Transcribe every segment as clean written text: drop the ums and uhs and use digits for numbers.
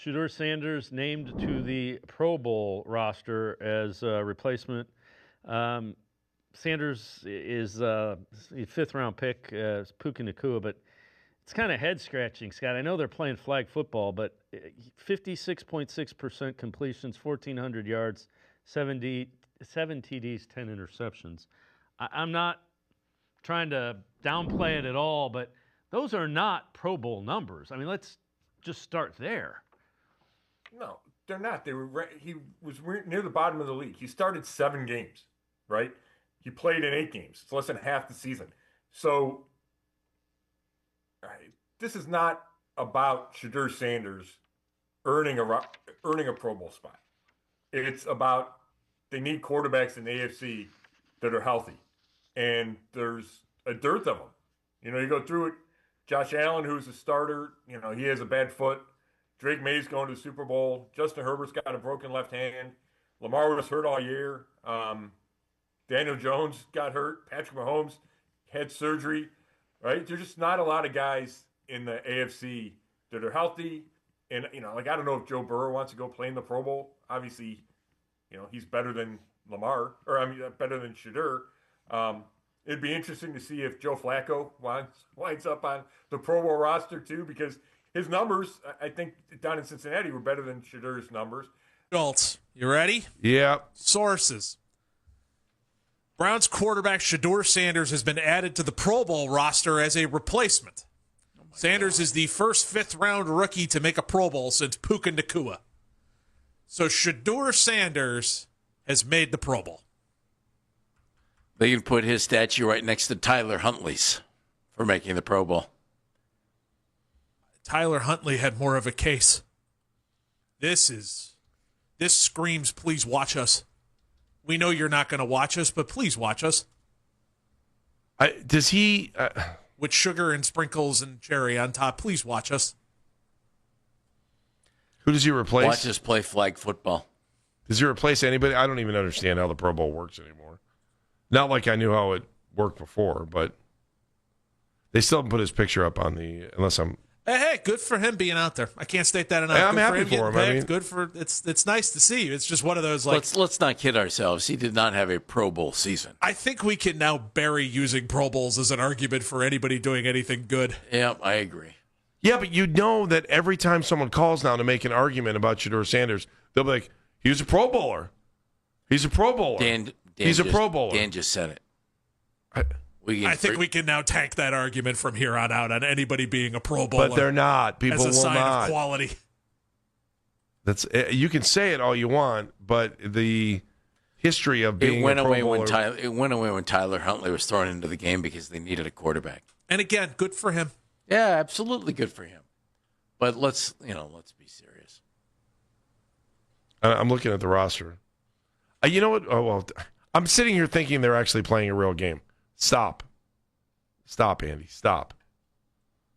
Shedeur Sanders named to the Pro Bowl roster as a replacement. Sanders is a fifth-round pick, Puka Nacua, but it's kind of head-scratching, Scott. I know they're playing flag football, but 56.6% completions, 1,400 yards, 7 TDs, 10 interceptions. I'm not trying to downplay it at all, but those are not Pro Bowl numbers. I mean, let's just start there. No, they're not. He was near the bottom of the league. He started 7 games, right? He played in 8 games. It's less than half the season. So this is not about Shedeur Sanders earning a Pro Bowl spot. It's about they need quarterbacks in the AFC that are healthy, and there's a dearth of them. You go through it. Josh Allen, who's a starter, he has a bad foot. Drake May's going to the Super Bowl. Justin Herbert's got a broken left hand. Lamar was hurt all year. Daniel Jones got hurt. Patrick Mahomes had surgery, right? There's just not a lot of guys in the AFC that are healthy. And, I don't know if Joe Burrow wants to go play in the Pro Bowl. Obviously, he's better than Lamar, better than Shedeur. It'd be interesting to see if Joe Flacco winds up on the Pro Bowl roster too, because his numbers, I think, down in Cincinnati were better than Shedeur's numbers. Schultz, you ready? Yeah. Sources. Browns quarterback Shedeur Sanders has been added to the Pro Bowl roster as a replacement. Sanders is the first fifth-round rookie to make a Pro Bowl since Puka Nacua. So Shedeur Sanders has made the Pro Bowl. They can put his statue right next to Tyler Huntley's for making the Pro Bowl. Tyler Huntley had more of a case. This screams, please watch us. We know you're not going to watch us, but please watch us. Does he... With sugar and sprinkles and cherry on top, please watch us. Who does he replace? Watch us play flag football. Does he replace anybody? I don't even understand how the Pro Bowl works anymore. Not like I knew how it worked before, but they still haven't put his picture up on the... Unless I'm... Hey, good for him being out there. I can't state that enough. Hey, I'm good happy for him. I mean, good for it's nice to see. It's just one of those let's not kid ourselves. He did not have a Pro Bowl season. I think we can now bury using Pro Bowls as an argument for anybody doing anything good. Yeah, I agree. Yeah, but you know that every time someone calls now to make an argument about Shedeur Sanders, they'll be like, "He's a Pro Bowler. He's a Pro Bowler. He's a Pro Bowler." Dan just said it. I think we can now tank that argument from here on out on anybody being a Pro Bowler. But they're not. People as a will sign not. of quality. You can say it all you want, but the history of being a Pro Bowler... It went away when Tyler Huntley was thrown into the game because they needed a quarterback. And again, good for him. Yeah, absolutely good for him. But let's be serious. I'm looking at the roster. You know what? Oh, well, I'm sitting here thinking they're actually playing a real game. Stop, Andy. Stop.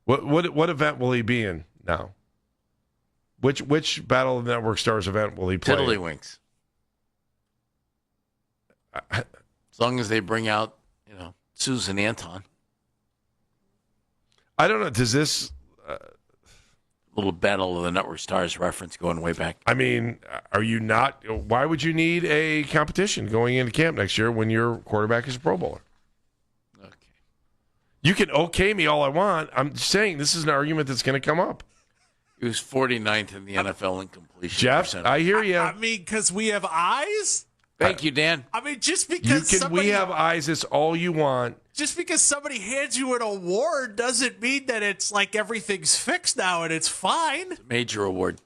What event will he be in now? Which Battle of the Network Stars event will he play? Tiddlywinks. As long as they bring out, Susan Anton. I don't know. Does this little Battle of the Network Stars reference going way back? I mean, are you not? Why would you need a competition going into camp next year when your quarterback is a Pro Bowler? You can okay me all I want. I'm just saying this is an argument that's going to come up. He was 49th in the NFL in completion Jeff, percentage. I hear you. I mean, because we have eyes? Thank you, Dan. I mean, just because we have eyes, it's all you want. Just because somebody hands you an award doesn't mean that it's like everything's fixed now and it's fine. It's a major award.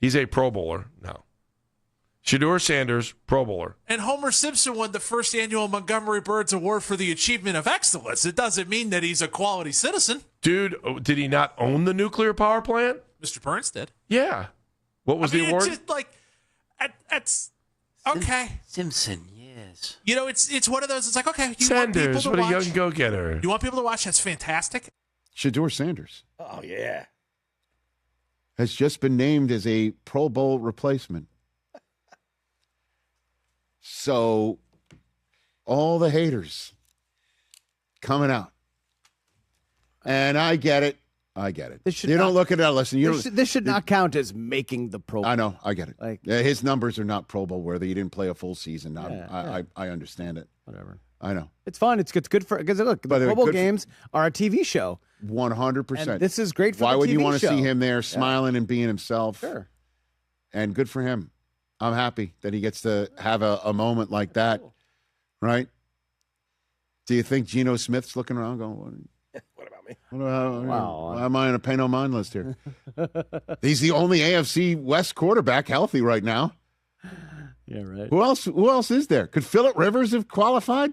He's a Pro Bowler now. Shedeur Sanders, Pro Bowler. And Homer Simpson won the first annual Montgomery Burns Award for the Achievement of Excellence. It doesn't mean that he's a quality citizen. Dude, did he not own the nuclear power plant? Mr. Burns did. Yeah. What was the award? It's just like, that's okay. Simpson, yes. It's one of those, it's like, okay. Sanders, what a young go-getter. You want people to watch? That's fantastic. Shedeur Sanders. Oh, yeah. Has just been named as a Pro Bowl replacement. So, all the haters coming out. And I get it. I get it. This should You don't not- look at it. Listen, you This should not count as making the Pro Bowl. I know. I get it. Like- Yeah, his numbers are not Pro Bowl worthy. He didn't play a full season. Yeah. I understand it. Whatever. I know. It's fun. It's good for because look, the By the way, Pro Bowl good for- games are a TV show. 100%. And this is great for Why the would TV you want to show. see him there smiling and being himself? Sure. And good for him. I'm happy that he gets to have a moment like that, right? Do you think Geno Smith's looking around going, What about me? why am I on a pay no mind list here? He's the only AFC West quarterback healthy right now. Yeah, right. Who else is there? Could Phillip Rivers have qualified?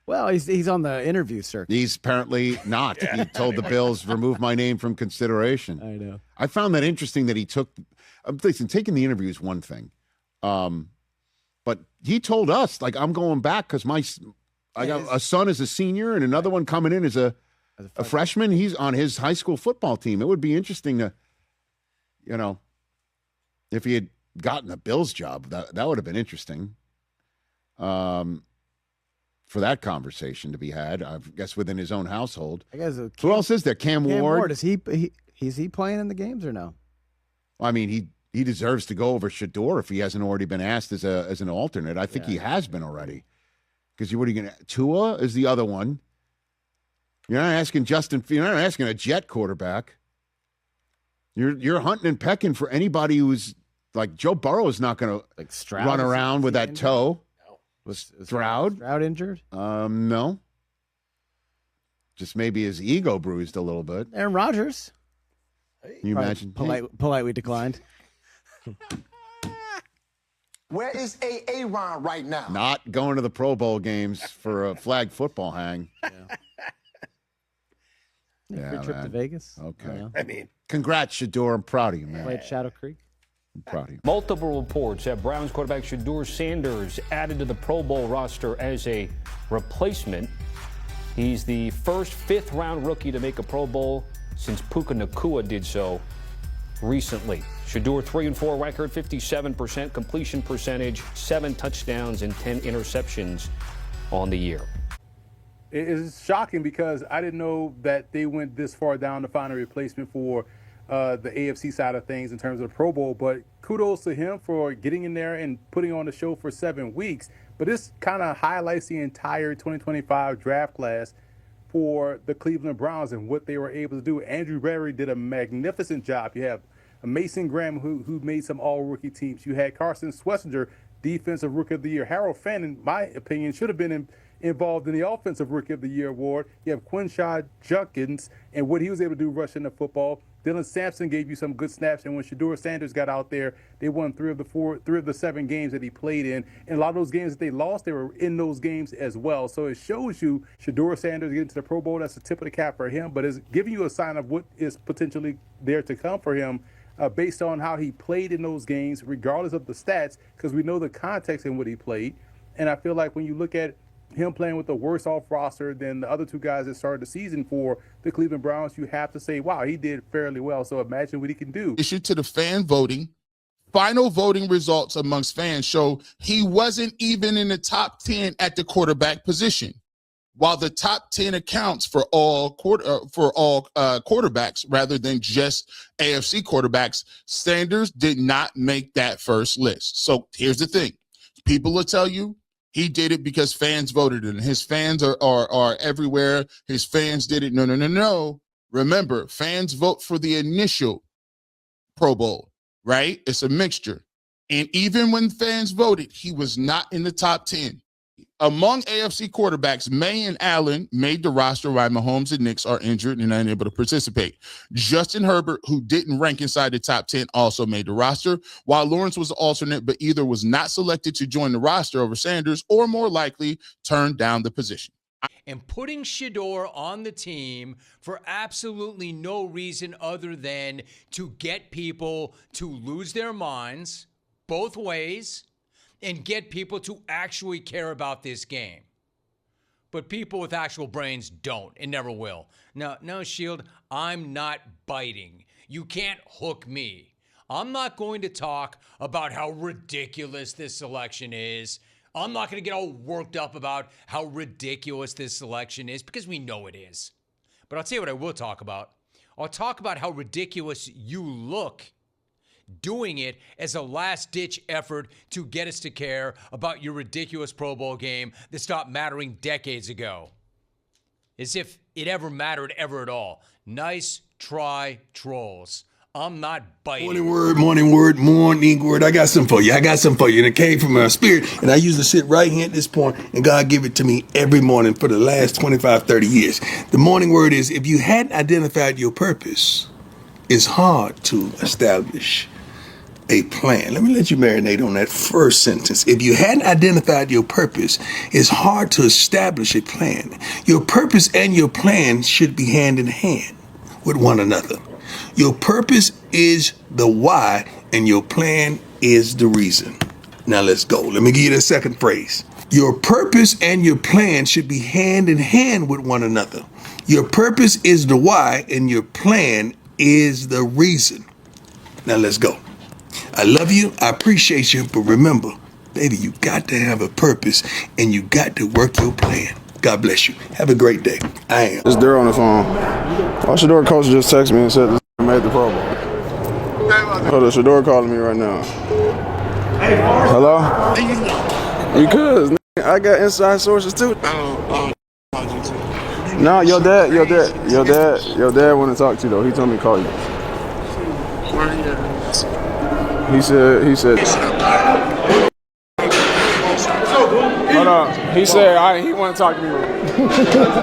Well, he's on the interview circuit. He's apparently not. He told the Bills, remove my name from consideration. I know. I found that interesting that he took. Listen, taking the interview is one thing, but he told us like I'm going back because I got a son as a senior and another one coming in as a freshman. He's on his high school football team. It would be interesting to, if he had gotten the Bills job, that would have been interesting. For that conversation to be had, I guess within his own household. I guess Who else is there? Cam Ward. Is he playing in the games or no? I mean, he deserves to go over Shedeur if he hasn't already been asked as an alternate. I think he has been already. Because what are you going to? Tua is the other one. You're not asking You're not asking a Jet quarterback. You're hunting and pecking for anybody who's like Joe Burrow is not going to run around with that toe. Was Stroud injured? No. Just maybe his ego bruised a little bit. Aaron Rodgers. Can you imagine? Politely declined. Where is Aaron right now? Not going to the Pro Bowl games for a flag football hang. Yeah, Free trip to man. Vegas. Okay. I mean, Congrats, Shedeur. I'm proud of you, man. Played Shadow Creek. I'm proud of you. Multiple reports have Browns quarterback Shedeur Sanders added to the Pro Bowl roster as a replacement. He's the first fifth-round rookie to make a Pro Bowl since Puka Nacua did so recently. Shedeur 3-4 record, 57% completion percentage, 7 touchdowns and 10 interceptions on the year. It is shocking because I didn't know that they went this far down to find a replacement for the AFC side of things in terms of the Pro Bowl, but kudos to him for getting in there and putting on the show for 7 weeks. But this kind of highlights the entire 2025 draft class for the Cleveland Browns and what they were able to do. Andrew Berry did a magnificent job. You have Mason Graham, who made some all-rookie teams. You had Carson Schlesinger, Defensive Rookie of the Year. Harold Finn, in my opinion, should have been involved in the Offensive Rookie of the Year award. You have Quinshad Judkins and what he was able to do rushing the football. Dylan Sampson gave you some good snaps, and when Shedeur Sanders got out there, they won 3 of the 7 games that he played in. And a lot of those games that they lost, they were in those games as well. So it shows you Shedeur Sanders getting to the Pro Bowl. That's the tip of the cap for him, but it's giving you a sign of what is potentially there to come for him based on how he played in those games, regardless of the stats, because we know the context in what he played. And I feel like when you look at him playing with a worse off roster than the other 2 guys that started the season for the Cleveland Browns, you have to say, wow, he did fairly well. So imagine what he can do. Issue to the fan voting. Final voting results amongst fans show he wasn't even in the top 10 at the quarterback position. While the top 10 accounts for all quarterbacks rather than just AFC quarterbacks, Sanders did not make that first list. So here's the thing. People will tell you he did it because fans voted in. His fans are everywhere. His fans did it. No. Remember, fans vote for the initial Pro Bowl, right? It's a mixture. And even when fans voted, he was not in the top 10. Among AFC quarterbacks, May and Allen made the roster while Mahomes and Knicks are injured and unable to participate. Justin Herbert, who didn't rank inside the top 10, also made the roster, while Lawrence was alternate, but either was not selected to join the roster over Sanders or more likely turned down the position. And putting Shedeur on the team for absolutely no reason other than to get people to lose their minds both ways and get people to actually care about this game. But people with actual brains don't and never will. No, Shield, I'm not biting. You can't hook me. I'm not going to talk about how ridiculous this selection is. I'm not going to get all worked up about how ridiculous this selection is because we know it is. But I'll tell you what I will talk about. I'll talk about how ridiculous you look doing it as a last-ditch effort to get us to care about your ridiculous Pro Bowl game that stopped mattering decades ago. As if it ever mattered ever at all. Nice try, trolls. I'm not biting. Morning word. I got something for you. And it came from my spirit. And I used to sit right here at this point, and God give it to me every morning for the last 25, 30 years. The morning word is, if you hadn't identified your purpose, it's hard to establish a plan. Let me let you marinate on that first sentence. If you hadn't identified your purpose, it's hard to establish a plan. Your purpose and your plan should be hand in hand with one another. Your purpose is the why, and your plan is the reason. Now let's go. Let me give you the second phrase. Your purpose and your plan should be hand in hand with one another. Your purpose is the why, and your plan is the reason. Now let's go. I love you. I appreciate you. But remember, baby, you got to have a purpose, and you got to work your plan. God bless you. Have a great day. I am. It's Daryl on the phone. Our Shedeur coach just texted me and said this made the Pro Bowl. Hold on, Shedeur calling me right now. Hello? You could. I got inside sources too. No, your dad want to talk to you though. He told me to call you. He said. Hold on. He said he want to talk to me.